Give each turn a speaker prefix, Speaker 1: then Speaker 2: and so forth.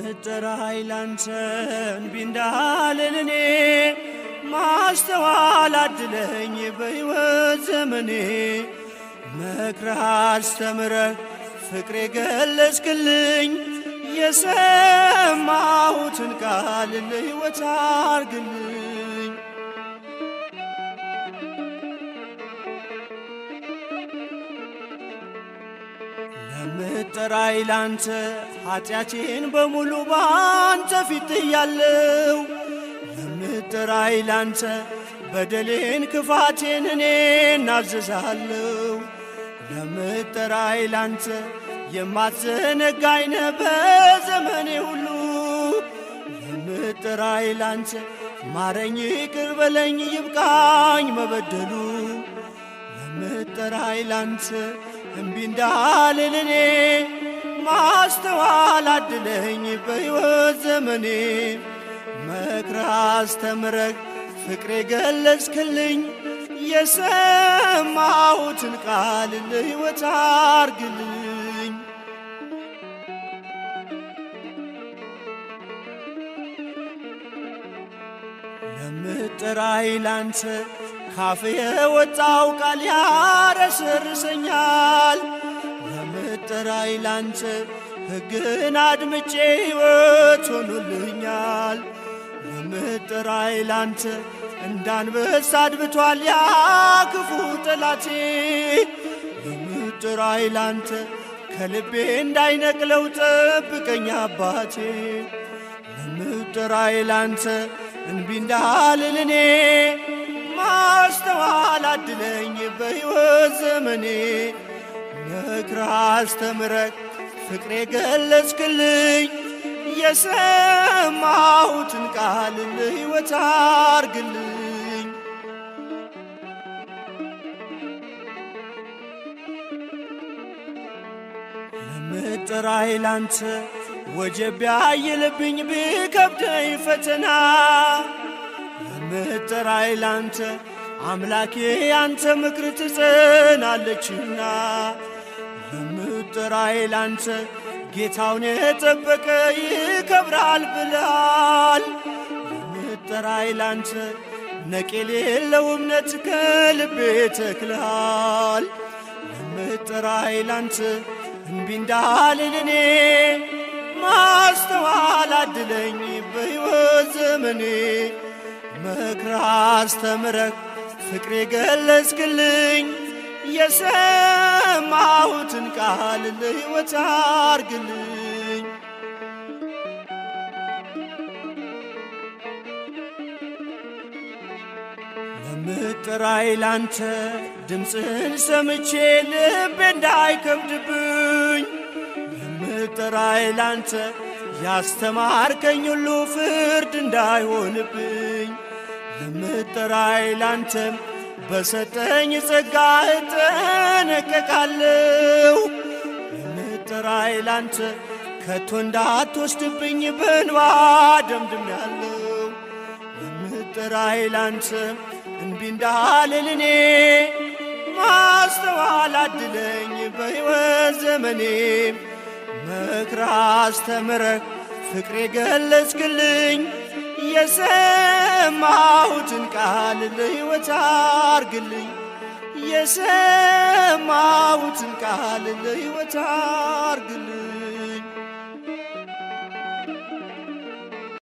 Speaker 1: ለምትጠራኝ ላንተ እንቢ እንዳልል እኔ ማስተዋል አድለኝ በሕይወት ዘመኔ። መክረህ አስተምረህ ፍቅር የገለጽክልኝ የሰማሁትን ቃል ለሕይወት አርግልኝ። ለምትጠራኝ ላንተ ኃጢአቴን በሙሉ ባንተ ፊት ጥያለሁ። ለምትጠራኝ ላንተ በደሌን ክፋቴን እኔ እናዘዛለሁ። ለምትጠራኝ ላንተ የማትዘነጋኝ ነህ በዘመኔ ሁሉ። ለምትጠራኝ ላንተ ማረኝ ይቅር በለኝ ይብቃኝ መበደሉ። ለምትጠራኝ ላንተ እንቢ እንዳልል እኔ ማስተዋል አድለኝ በሕይወት ዘመኔ። መክረህ አስተምረህ ፍቅር የገለጽክልኝ የሰማሁትን ቃል ለሕይወት አርግልኝ። ለምትጠራኝ ላንተ ካፌ የወጣው ቃል ያረሰርሰኛል። ለምትጠራኝ ላንተ ሕግን አድምጬ ሕይወት ሆኖልኛል። ለምትጠራኝ ላንተ እንዳንበሳ አድብቷል ያ ክፉ ጠላቴ። ለምትጠራኝ ላንተ ከልቤ እንዳይነቅለው ጠብቀኝ አባቴ። ለምትጠራኝ ላንተ እንቢ እንዳልል እኔ ማስተዋል አድለኝ በሕይወት ዘመኔ። መክረህ አስተምረህ ፍቅር የገለጽክልኝ የሰማሁትን ቃል ለሕይወት አርግልኝ። ለምትጠራኝ ላንተ ወጀብ ቢያይልብኝ ቢከብደኝ ፈተና። ለምትጠራኝ ላንተ አምላኬ ያንተ ምክር ትጸናለችና። ለምትጠራኝ ላንተ ጌታውን የጠበቀ ይከብራል ብለሃል። ለምትጠራኝ ላንተ ነቅ የሌለው እምነት ከልቤ ተክልሃል። ለምትጠራኝ ላንተ እንቢ እንዳልል እኔ ማስተዋል አድለኝ በሕይወት ዘመኔ። መክረህ አስተምረህ ፍቅር የገለጽክልኝ የሰማሁትን ቃል ለሕይወት አርግልኝ። ለምትጠራኝ ላንተ ድምፅህን ሰምቼ ልቤ እንዳይከብድብኝ። ለምትጠራኝ ላንተ ያስተማርከኝ ሁሉ ፍርድ እንዳይሆንብኝ። ለምትጠራኝ ላንተ በሰጠኝ ጸጋ እጠነቀቃለሁ። ለምትጠራኝ ላንተ ከቶ እንዳትወስድብኝ በእንባ ደምድሜያለሁ። ለምትጠራኝ ላንተ እንቢ እንዳልል እኔ ማስተዋል አድለኝ በሕይወት ዘመኔ። መክረህ አስተምረህ ፍቅር የገለጽክልኝ የሰማሁትን ቃል ለሕይወት አርግልኝ። የሰማሁትን ቃል ለሕይወት አርግልኝ።